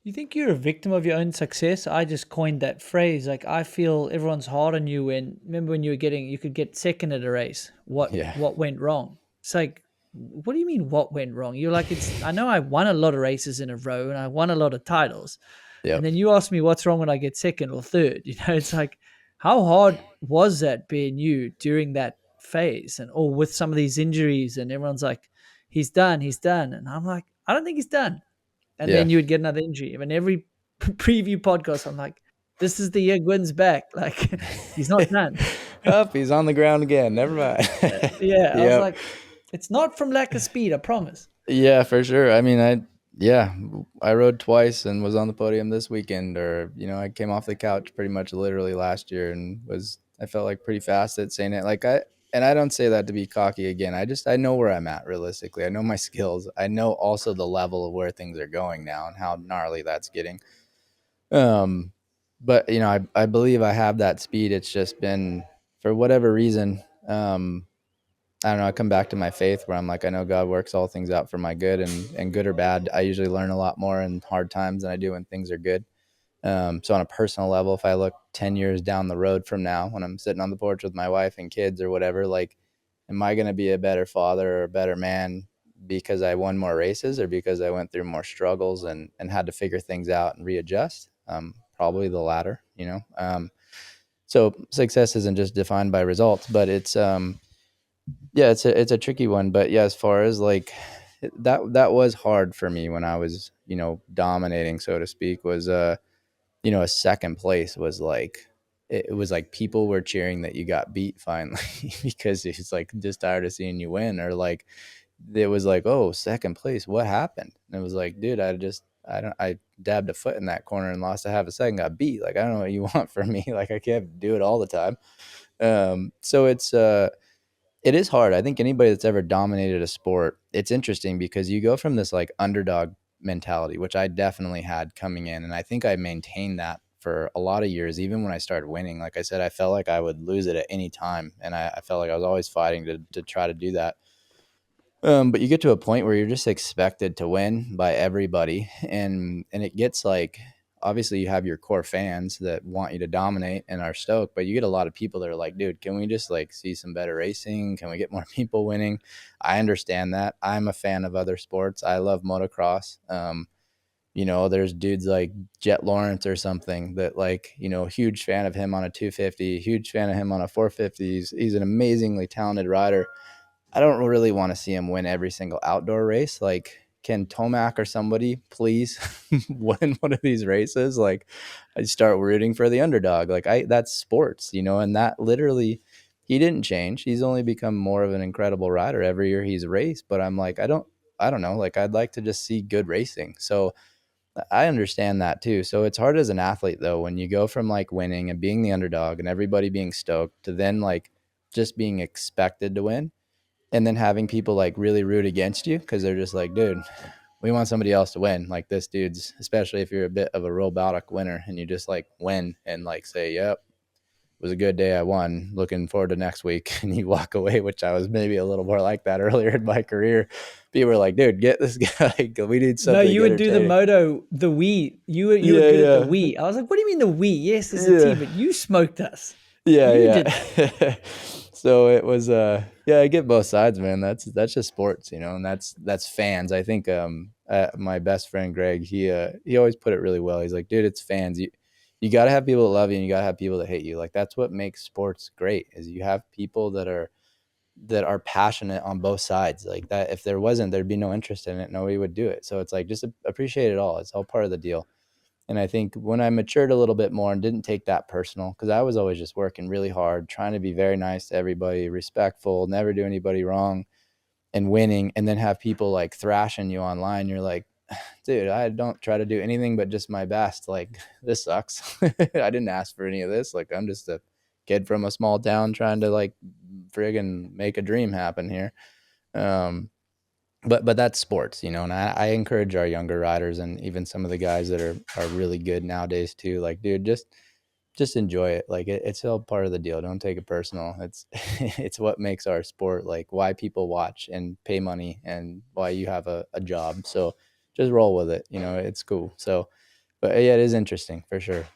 You think you're a victim of your own success? I just coined that phrase. Like I feel everyone's hard on you when remember when you could get second at a race. What Yeah. what went wrong? It's like what do you mean what went wrong? You're like it's I know I won a lot of races in a row and I won a lot of titles. And Yep. then you ask me what's wrong when I get second or third. It's like how hard was that being you during that phase and or with some of these injuries and everyone's like he's done and I'm like I don't think he's done and Yeah. then you would get another injury. And every preview podcast, I'm like, this is the year Gwyn's back. Like, he's not done. Up, he's on the ground again. Never mind. Yeah, I was Yep. like, it's not from lack of speed, I promise. Yeah, for sure. I mean, yeah, I rode twice and was on the podium this weekend, or I came off the couch pretty much literally last year and I felt like pretty fast at saying it. And I don't say that to be cocky again. I know where I'm at realistically. I know my skills. I know also the level of where things are going now and how gnarly that's getting. Um, but I believe I have that speed. It's just been for whatever reason. I don't know. I come back to my faith where I'm like, I know God works all things out for my good, and good or bad. I usually learn a lot more in hard times than I do when things are good. So on a personal level, if I look 10 years down the road from now, when I'm sitting on the porch with my wife and kids or whatever, like, am I going to be a better father or a better man because I won more races or because I went through more struggles and had to figure things out and readjust? Probably the latter. So success isn't just defined by results, but yeah, it's a tricky one, but yeah, as far as like that was hard for me when I was, dominating, so to speak, was a second place was like it was like people were cheering that you got beat finally because it's like just tired of seeing you win, or like it was like, oh, second place, what happened? And it was like, dude, I dabbed a foot in that corner and lost a half a second, got beat. Like, I don't know what you want from me. Like, I can't do it all the time. So it is hard. I think anybody that's ever dominated a sport, it's interesting because you go from this like underdog mentality, which I definitely had coming in. And I think I maintained that for a lot of years, even when I started winning. Like I said, I felt like I would lose it at any time. And I felt like I was always fighting to try to do that. But you get to a point where you're just expected to win by everybody, and it gets like, obviously you have your core fans that want you to dominate and are stoked, but you get a lot of people that are like, dude, can we just like see some better racing? Can we get more people winning? I understand that. I'm a fan of other sports. I love motocross. There's dudes like Jet Lawrence or something that like, huge fan of him on a 250, huge fan of him on a 450. He's an amazingly talented rider. I don't really want to see him win every single outdoor race. Like, can Tomac or somebody please win one of these races? Like, I start rooting for the underdog. Like, that's sports, and that literally, he didn't change. He's only become more of an incredible rider every year he's raced. But I'm like, I don't know. Like, I'd like to just see good racing. So I understand that too. So it's hard as an athlete though, when you go from like winning and being the underdog and everybody being stoked to then like just being expected to win, and then having people like really root against you because they're just like, dude, we want somebody else to win. Like, this dude's, especially if you're a bit of a robotic winner and you just like win and like say, yep, it was a good day, I won, looking forward to next week, and you walk away, which I was maybe a little more like that earlier in my career. People were like, dude, get this guy. We need No, something you would do the entertaining. moto, the Wii. You were Yeah, good at the yeah. Wii. I was like, what do you mean the Wii? Yes, it's a T, Yeah. but you smoked us. Yeah, You did that. yeah. So it was yeah, I get both sides, man. That's just sports, and that's fans. I think my best friend Greg, he always put it really well. He's like, dude, it's fans. You got to have people that love you and you got to have people that hate you. Like, that's what makes sports great, is you have people that are passionate on both sides. Like, that, if there wasn't, there'd be no interest in it. Nobody would do it. So it's like, just appreciate it all. It's all part of the deal. And I think when I matured a little bit more and didn't take that personal, because I was always just working really hard, trying to be very nice to everybody, respectful, never do anybody wrong, and winning, and then have people like thrashing you online. You're like, dude, I don't try to do anything but just my best. Like, this sucks. I didn't ask for any of this. Like, I'm just a kid from a small town trying to like friggin' make a dream happen here. Um, but that's sports, and I encourage our younger riders and even some of the guys that are really good nowadays too. Like, dude, just enjoy it. Like, it's all part of the deal. Don't take it personal. It's it's what makes our sport, like, why people watch and pay money and why you have a job. So just roll with it. It's cool. So But yeah, it is interesting for sure.